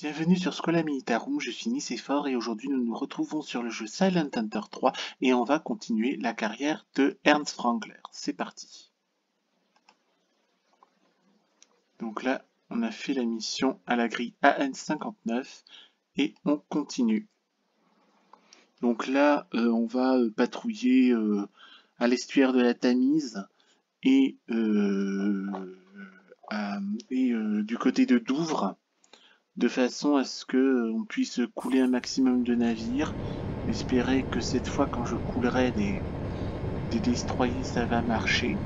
Bienvenue sur Scuola Militarum, je suis Nicéphore et aujourd'hui nous nous retrouvons sur le jeu Silent Hunter 3 et on va continuer la carrière de Ernst Wrangler. C'est parti. Donc là, on a fait la mission à la grille AN59 et on continue. Donc là, on va patrouiller à l'estuaire de la Tamise et du côté de Douvres, de façon à ce que on puisse couler un maximum de navires. Espérer que cette fois, quand je coulerai des destroyers, ça va marcher.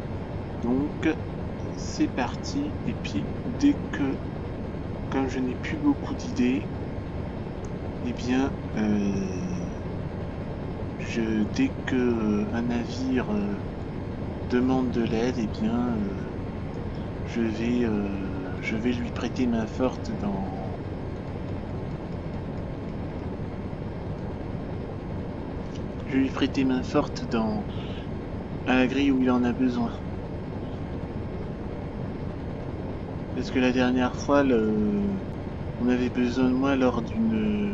Donc, c'est parti. Et puis, dès que, comme je n'ai plus beaucoup d'idées, eh bien, dès que un navire demande de l'aide, eh bien, je vais lui prêter main forte dans à la grille où il en a besoin. Parce que la dernière fois, on avait besoin de moi lors d'une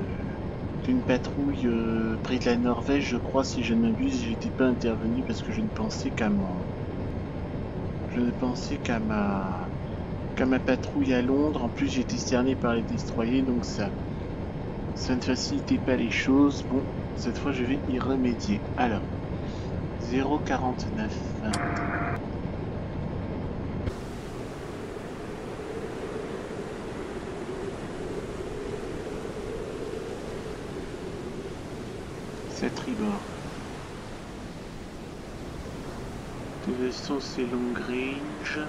patrouille près de la Norvège, je crois, si je ne m'abuse. J'étais pas intervenu parce que je ne pensais qu'à ma patrouille à Londres. En plus, j'étais cerné par les destroyers, donc ça ne facilitait pas les choses. Bon, cette fois, je vais y remédier. Alors, 0,49. C'est tribord. De toute façon, c'est long range,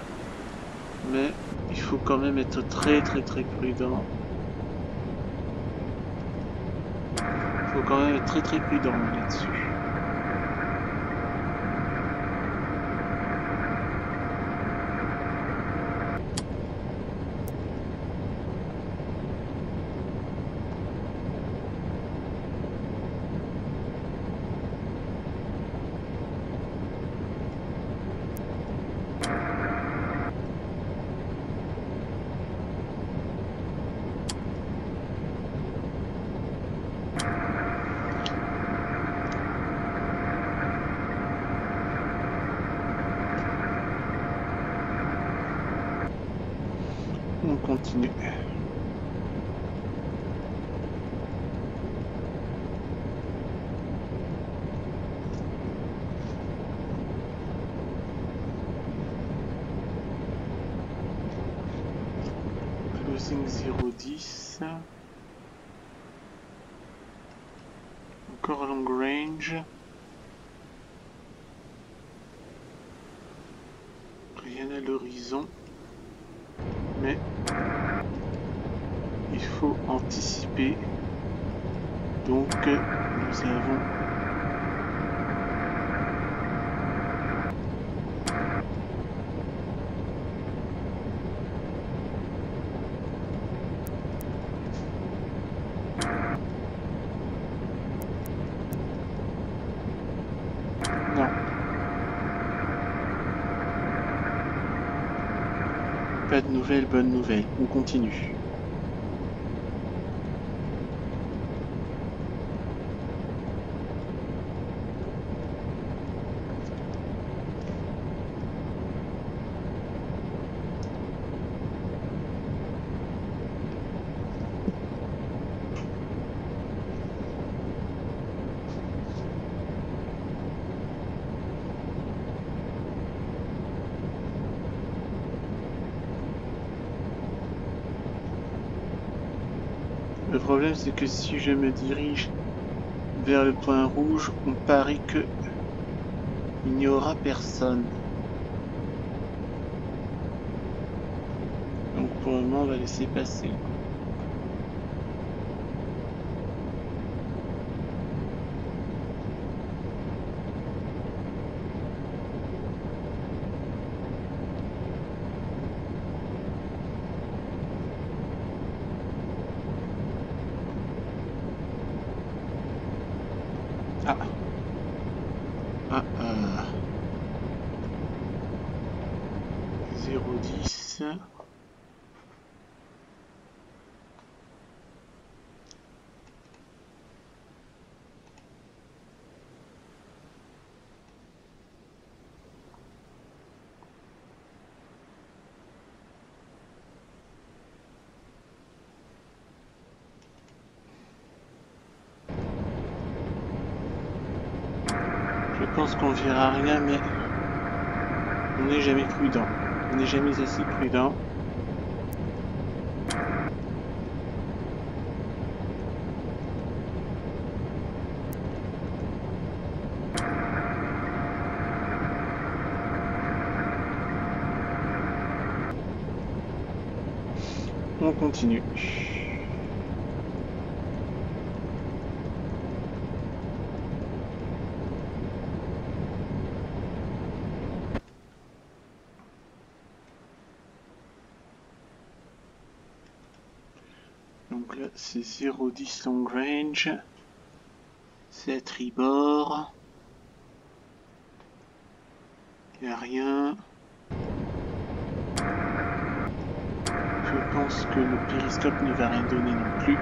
mais il faut quand même être très prudent. Il faut quand même être très prudent là-dessus. On continue. Closing 0,10. Encore long range. Rien à l'horizon. Mais il faut anticiper. Donc nous avons pas de nouvelles, bonne nouvelle. On continue. Le problème, c'est que si je me dirige vers le point rouge, on parie que il n'y aura personne. Donc pour le moment, on va laisser passer. Ah. 0,10. pense qu'on verra rien, mais on n'est jamais prudent. On n'est jamais assez prudent. On continue. Donc là, c'est 0,10 long range. C'est à tribord. Il n'y a rien. Je pense que le périscope ne va rien donner non plus.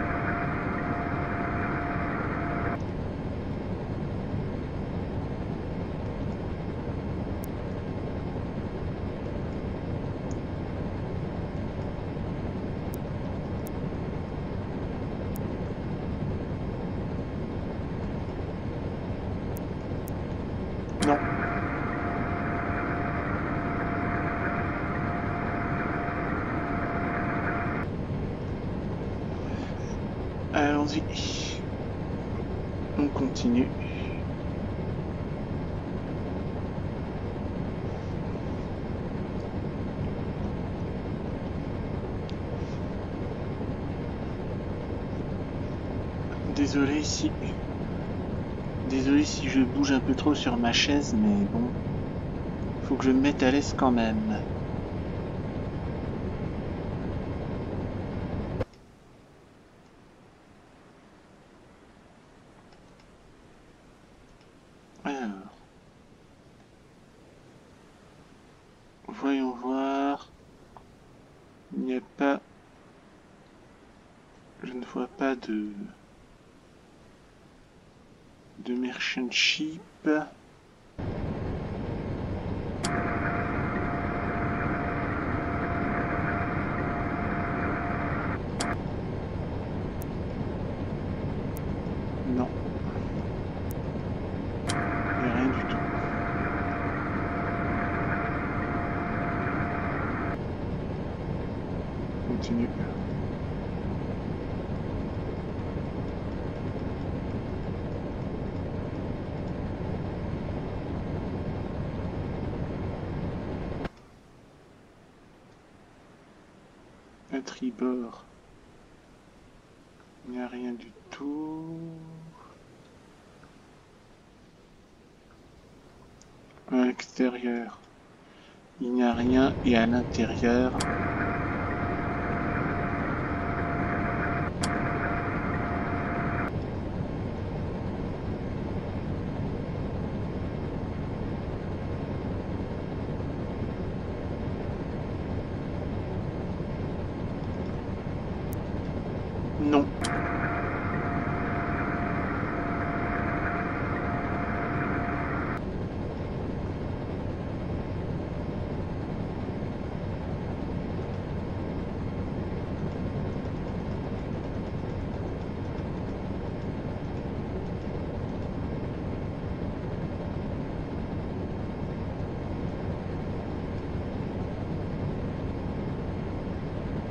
Non. Allons-y. On continue. Désolé si je bouge un peu trop sur ma chaise, mais bon, faut que je me mette à l'aise quand même. Alors, voyons voir. Il n'y a pas... Je ne vois pas de merchant ship. Non. Il n'y a rien du tout. Continue. À tribord, il n'y a rien du tout. À l'extérieur, il n'y a rien, et à l'intérieur, non.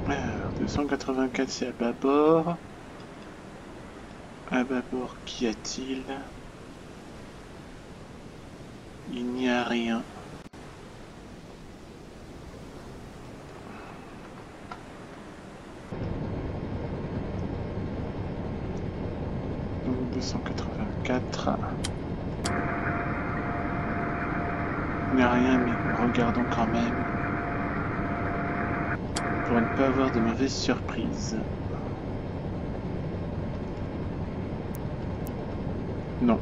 Alors, 284 c'est à bâbord. À bâbord, qu'y a-t-il? Il n'y a rien. Donc 284. Il n'y a rien, mais regardons quand même. Pour ne pas avoir de mauvaises surprises. Non.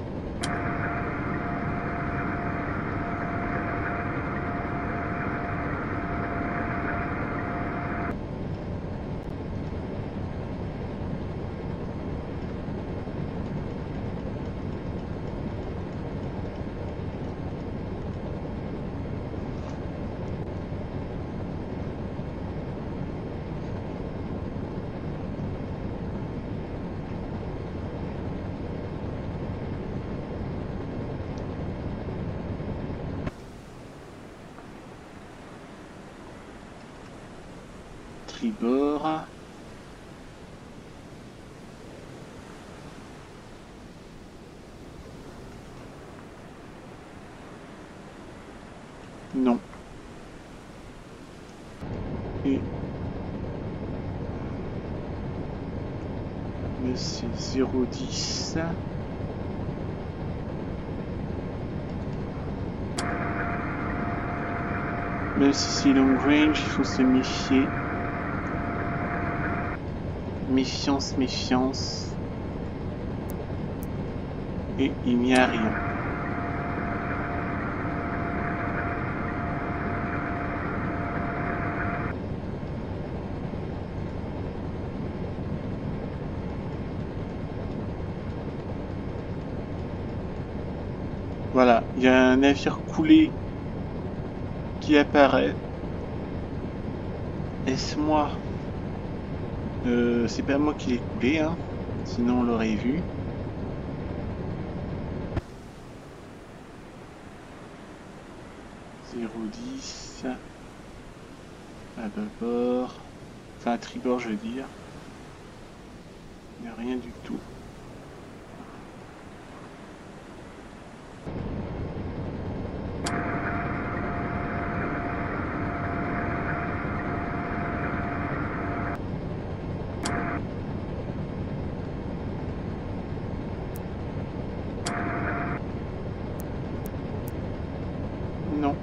tribord. Non. Et là c'est 0,10. Même si c'est long range, il faut se méfier. Méfiance, méfiance. Et il n'y a rien. Voilà, il y a un navire coulé qui apparaît. Est-ce moi? C'est pas moi qui l'ai coulé, hein. Sinon on l'aurait vu. (0,10) à bâbord, enfin à tribord je veux dire. Il n'y a rien du tout. Non.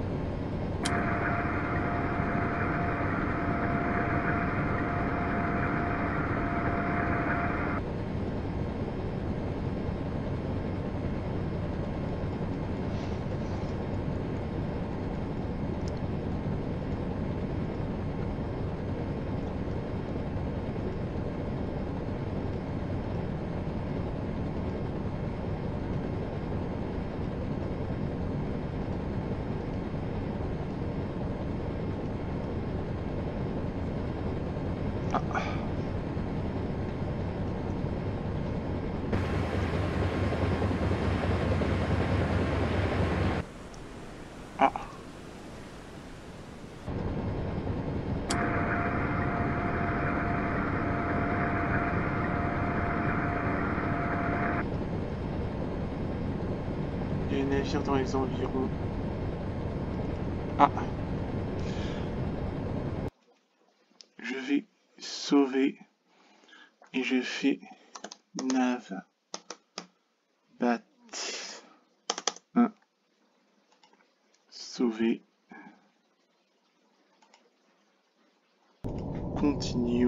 Ah. Il y a un navire dans les environs. Ah. Je vais sauver et je fais nav bat 1 sauver continue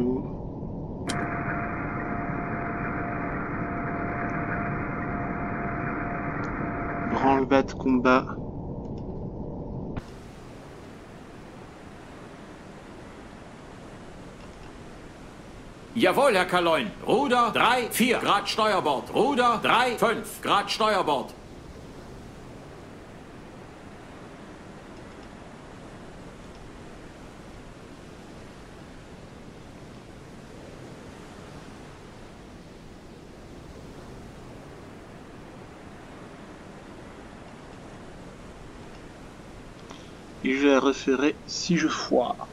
branle-bas de combat. Jawohl, Herr Kaloin. Ruder 3, 4 Grad Steuerbord. Ruder 3, 5 Grad Steuerbord. Et je la referai si je foire.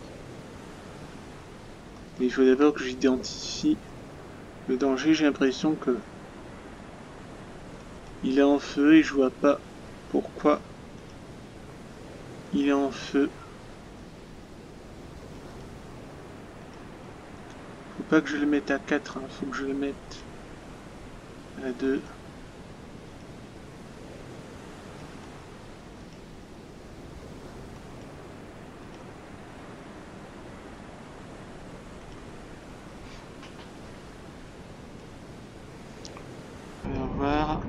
Mais il faut d'abord que j'identifie le danger. J'ai l'impression que il est en feu et je vois pas pourquoi il est en feu. Faut pas que je le mette à 4, hein. Faut que je le mette à 2. Allons voir.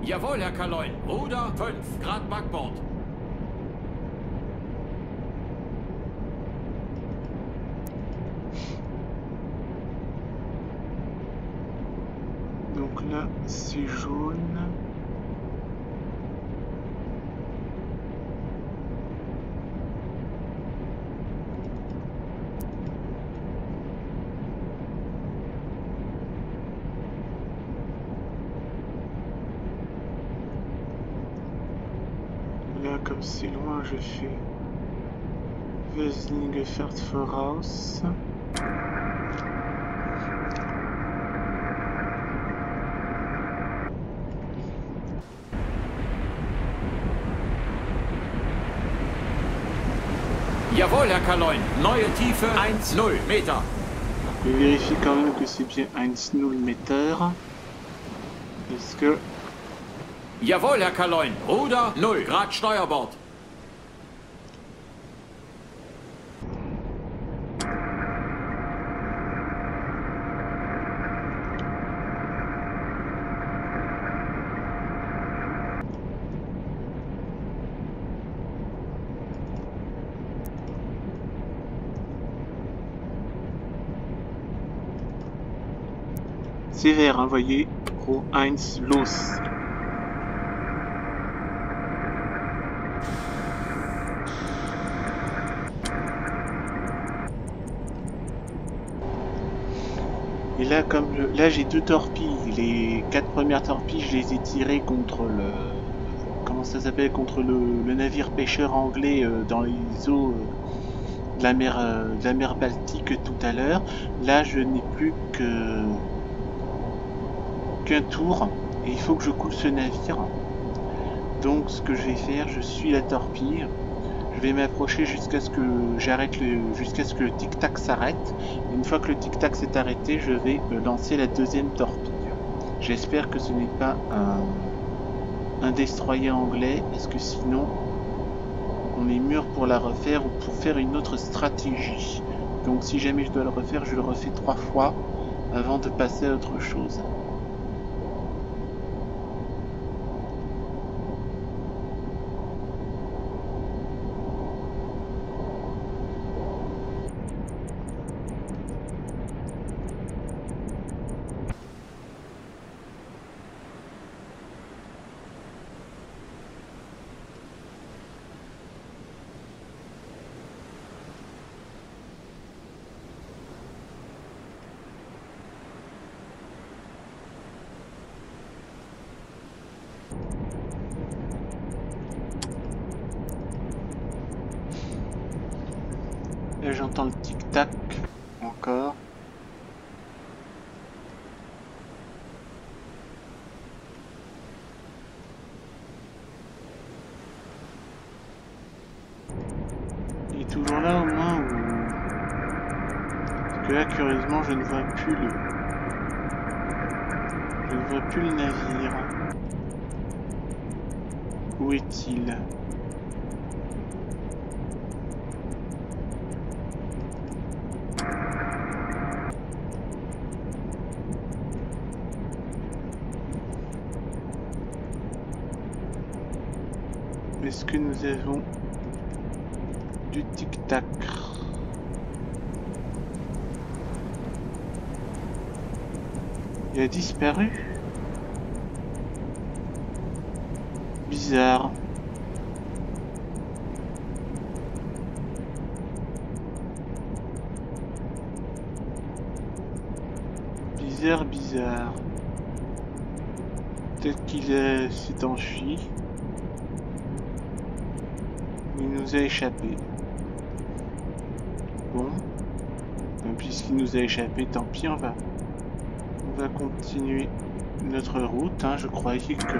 Jawohl, Herr Kaloin. Ruder 5 Grad Backbord. Donc là, c'est jaune. c'est loin, je fais Weslinge-Fert voraus. Jawohl, Herr Kaloin. Neue Tiefe 1,0 Meter. Je vérifie quand même que c'est bien 1,0 Meter. Est-ce que... Jawohl, Herr Kaloin. Ruder 0 Grad Steuerbord. C'est vert, hein, voyez. Pro 1 los. Et là, comme là j'ai 2 torpilles, les 4 premières torpilles, je les ai tirées contre le... Comment ça s'appelle? Contre le navire pêcheur anglais dans les eaux de la mer Baltique tout à l'heure. Là, je n'ai plus qu'un tour et il faut que je coule ce navire. Donc, ce que je vais faire, je suis la torpille. Je vais m'approcher jusqu'à ce que j'arrête jusqu'à ce que le tic-tac s'arrête. Une fois que le tic-tac s'est arrêté, je vais lancer la deuxième torpille. J'espère que ce n'est pas un destroyer anglais, parce que sinon on est mûr pour la refaire ou pour faire une autre stratégie. Donc si jamais je dois le refaire, je le refais 3 fois avant de passer à autre chose. Là j'entends le tic-tac encore. Il est toujours là au moins ou... Parce que là curieusement je ne vois plus le... Je ne vois plus le navire. Où est-il ? Est-ce que nous avons du tic-tac? Il a disparu? Bizarre. Bizarre. Peut-être qu'il s'est enfui. Il nous a échappé. Bon. Puisqu'il nous a échappé, tant pis, on va continuer notre route. Hein. Je croyais que...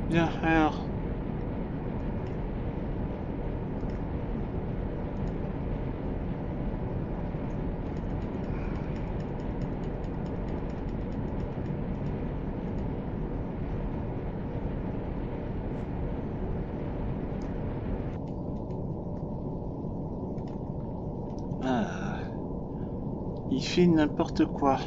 Bien, alors... Il fait n'importe quoi.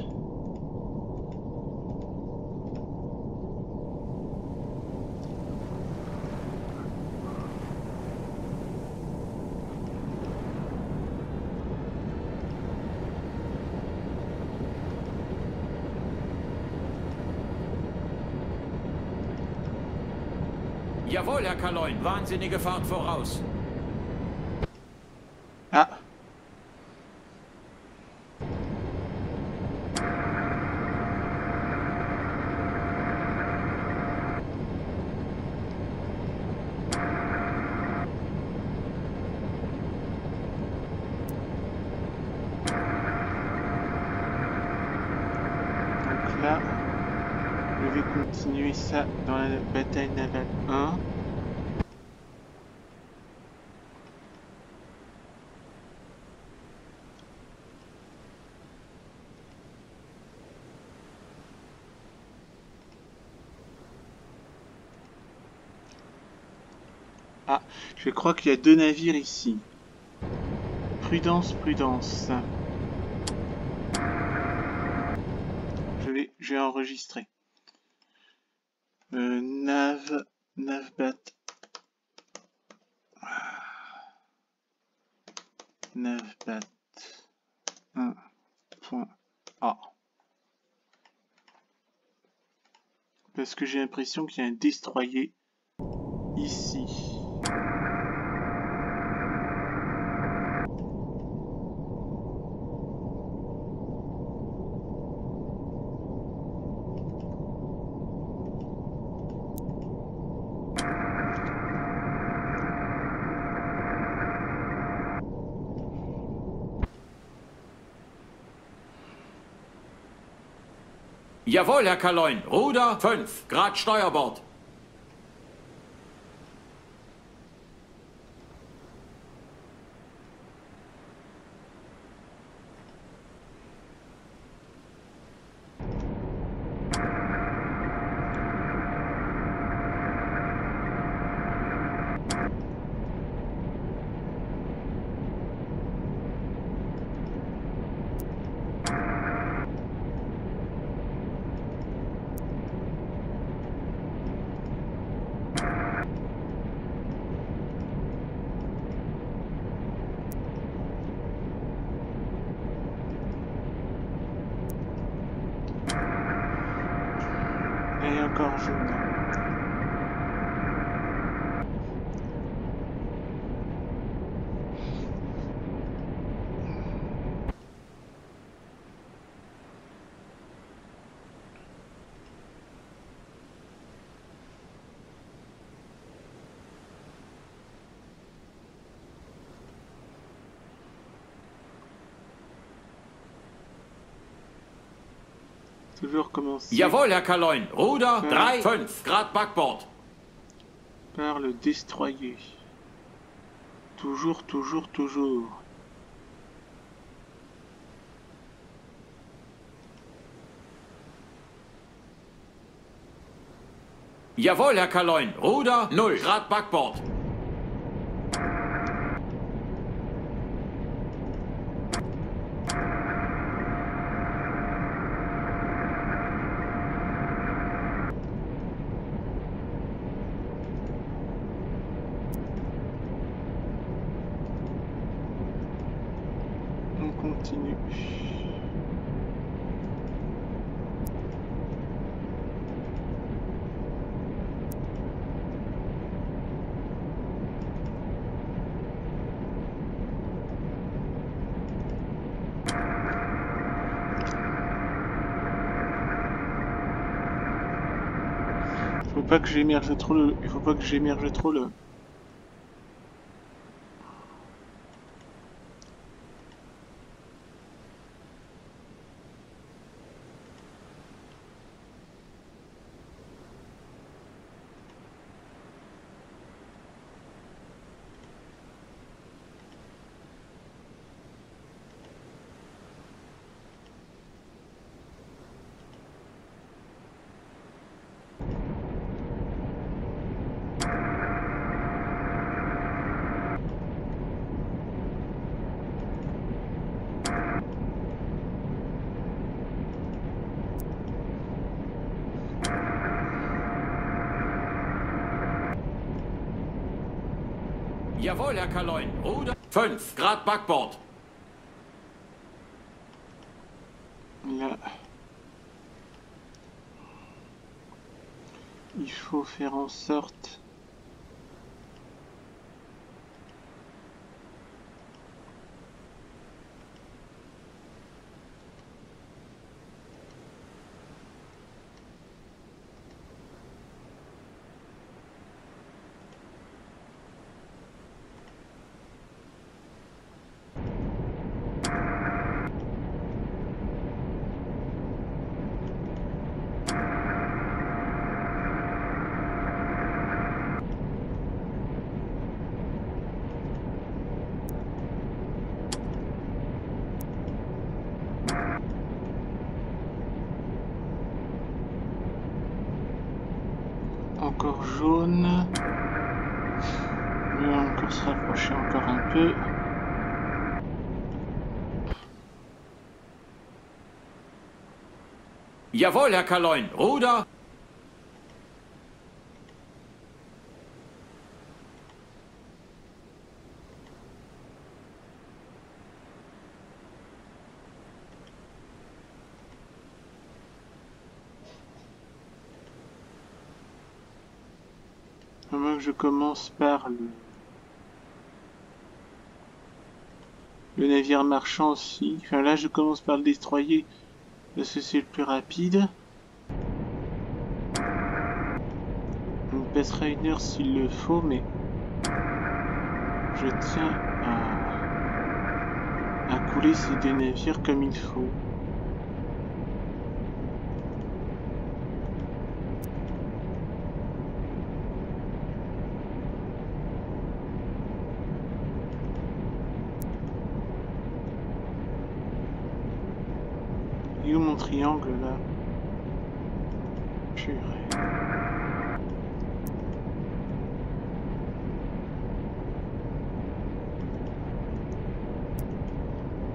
Jawohl, Herr Kaloin. Wahnsinnige Fahrt voraus. Ah. ça. Je vais continuer ça dans la bataille navale 1. Ah, je crois qu'il y a 2 navires ici. Prudence, prudence. Je vais enregistrer. Navbat. Navbat 1.A. Parce que j'ai l'impression qu'il y a un destroyer ici. Jawohl, Herr Kaloin. Ruder 5 Grad Steuerbord. Et encore jaune. Toujours commencer Jawohl, Herr Kaloin. Ruder 3 5 Grad Backbord. par le destroyer. Toujours, toujours, toujours. Jawohl, Herr Kaloin. Ruder 0 Grad Backbord. On continue. Faut pas que j'émerge trop le. Il faut pas que j'émerge trop le. Jawohl, Herr Kaloin. Ruder 5 Grad Backbord. Là. Il faut faire en sorte. encore jaune. On va encore se rapprocher encore un peu. Jawohl, Herr Kaloin. Ruder. À moins que je commence par le navire marchand aussi. Enfin là je commence par le destroyer parce que c'est le plus rapide. On passera 1 heure s'il le faut, mais je tiens à couler ces 2 navires comme il faut. Et où mon triangle là? Purée.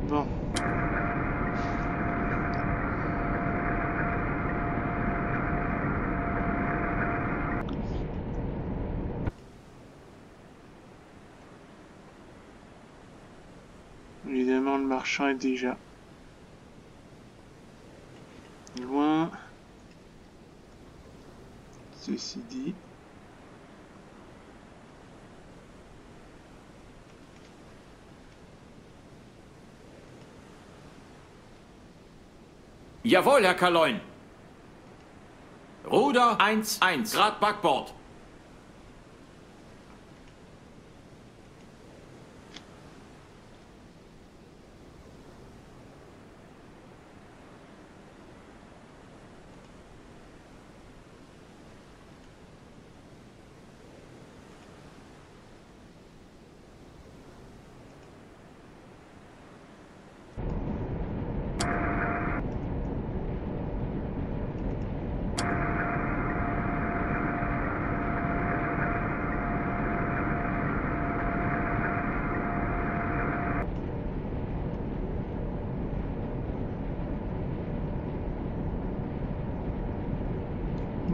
Bon. Évidemment, le marchand est déjà loin. Ceci dit. Jawohl, Herr Kaloin. Ruder 1-1, Grad Backbord.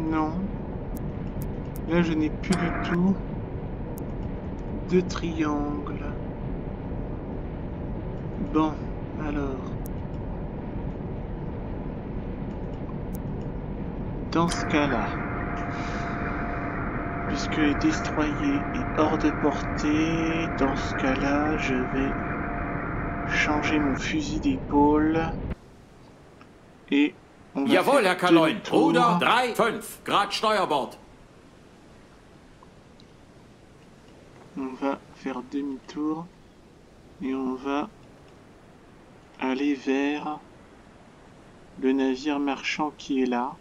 Non. Là, je n'ai plus du tout de triangle. Bon, alors. Dans ce cas-là, puisque le destroyer est hors de portée, dans ce cas-là, je vais changer mon fusil d'épaule et on va Jawohl, faire Herr Kaloin. demi-tour. Ruder 3-5, Grad Steuerbord. On va faire demi-tour et on va aller vers le navire marchand qui est là.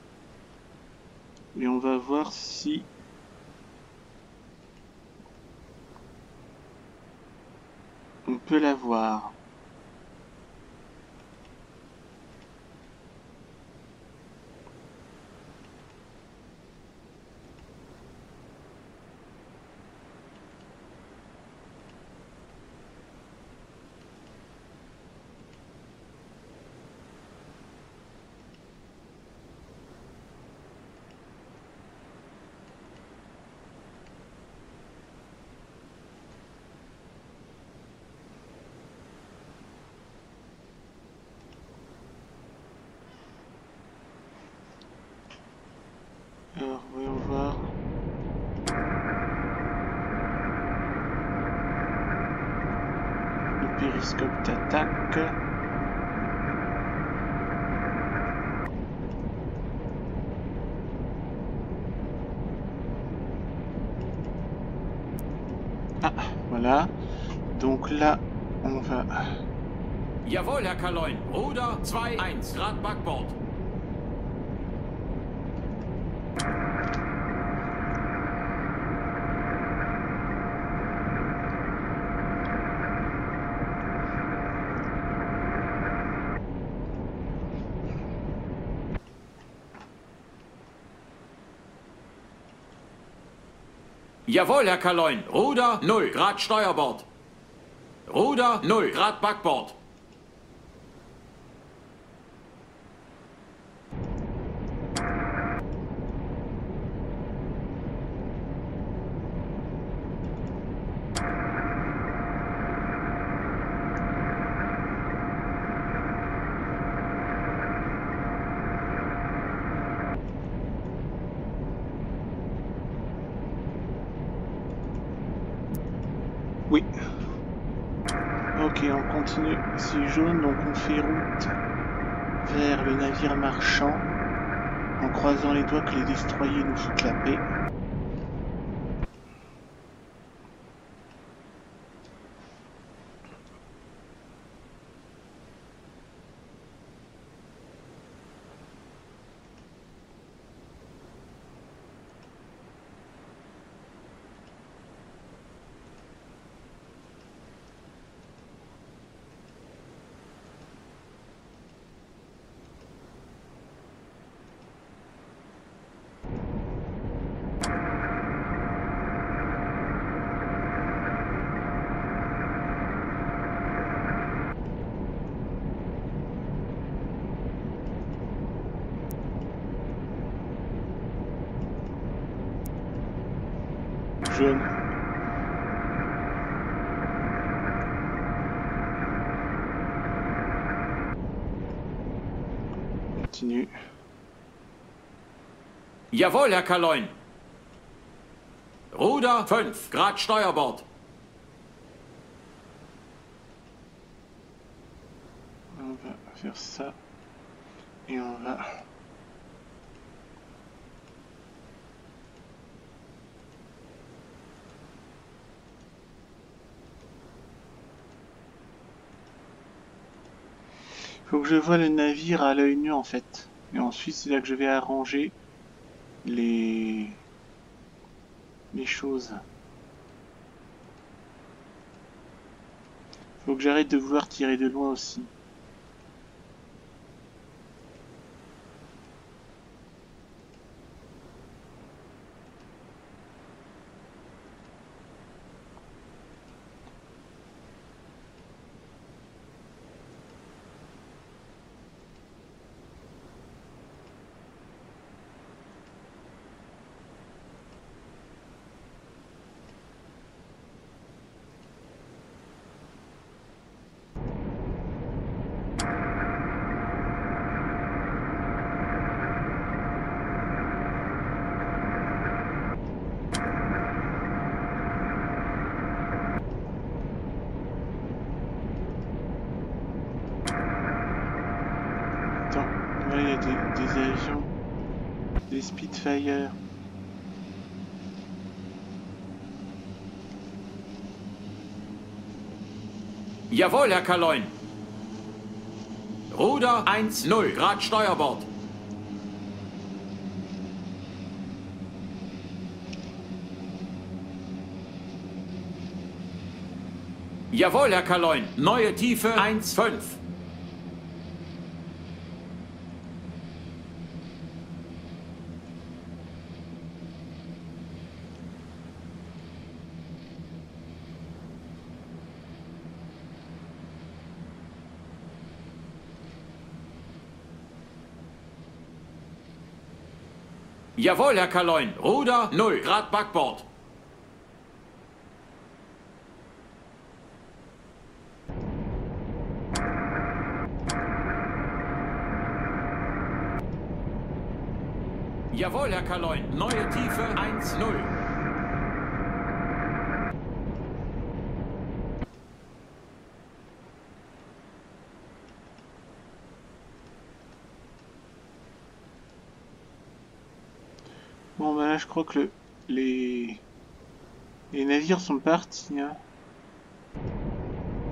Et on va voir si on peut la voir. Alors, voyons voir. Le périscope d'attaque. Ah, voilà. Donc là, on va... Jawohl, Herr Kaloin. Ruder 2-1, Grad Backbord. Jawohl, Herr Kaloin. Ruder 0 Grad Steuerbord. Ruder 0 Grad Backbord. Oui. Ok, on continue. C'est jaune, donc on fait route vers le navire marchand en croisant les doigts que les destroyers nous foutent la paix. Jaune. Continue. Jawohl, Herr Kaloin. Ruder 5 Grad Steuerbord. On va faire ça. Et on va... Faut que je voie le navire à l'œil nu en fait. Et ensuite c'est là que je vais arranger les choses. Faut que j'arrête de vouloir tirer de loin aussi. Là il y a des avions, des Spitfire. Jawohl, Herr Kaloin. Ruder 1-0 Grad Steuerbord. Jawohl, Herr Kaloin. Neue Tiefe 1,5. Jawohl, Herr Kaloin. Ruder 0 Grad Backbord. Jawohl, Herr Kaloin. Neue Tiefe 1-0. Bon bah là je crois que les navires sont partis. Hein.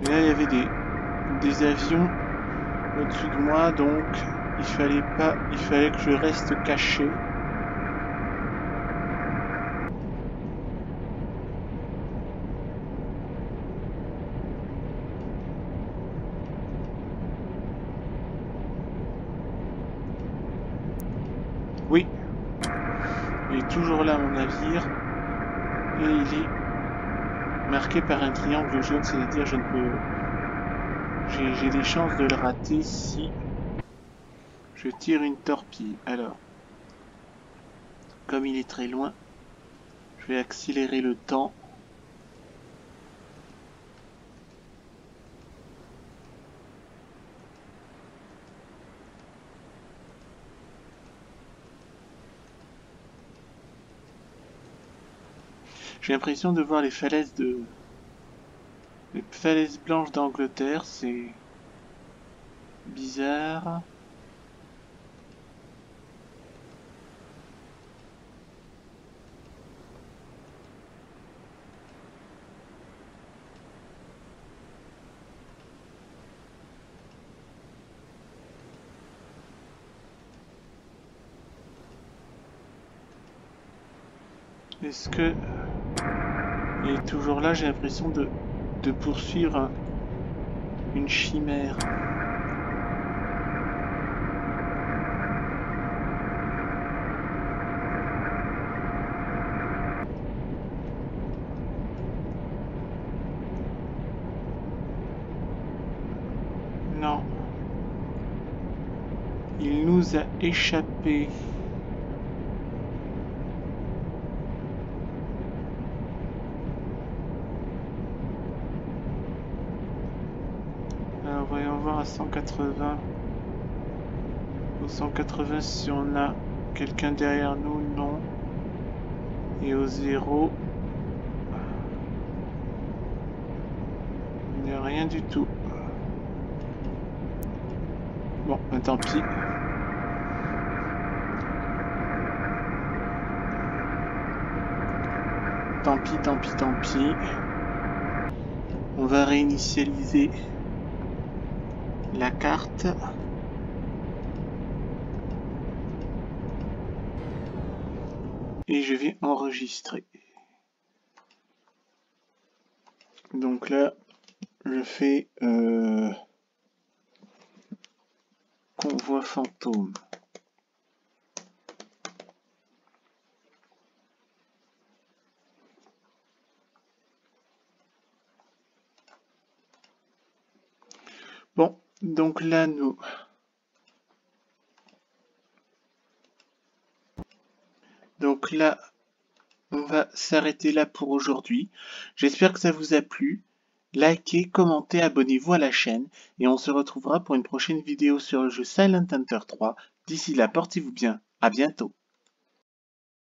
Et là il y avait des avions au-dessus de moi, donc il fallait que je reste caché. Oui. Il est toujours là mon navire. Et il est marqué par un triangle jaune, c'est-à-dire je ne peux... J'ai des chances de le rater si je tire une torpille. Alors, comme il est très loin, je vais accélérer le temps. J'ai l'impression de voir les falaises blanches d'Angleterre, c'est bizarre. Est-ce que il est toujours là? J'ai l'impression de poursuivre une chimère. Non. Il nous a échappé. Alors voyons voir à 180. Au 180 si on a quelqu'un derrière nous, non. Et au 0, il n'y a rien du tout. Bon, tant pis. Tant pis, tant pis, tant pis. On va réinitialiser la carte. Et je vais enregistrer. Donc là, je fais convoi fantôme. Bon, donc là, on va s'arrêter là pour aujourd'hui. J'espère que ça vous a plu. Likez, commentez, abonnez-vous à la chaîne et on se retrouvera pour une prochaine vidéo sur le jeu Silent Hunter 3. D'ici là, portez-vous bien. À bientôt.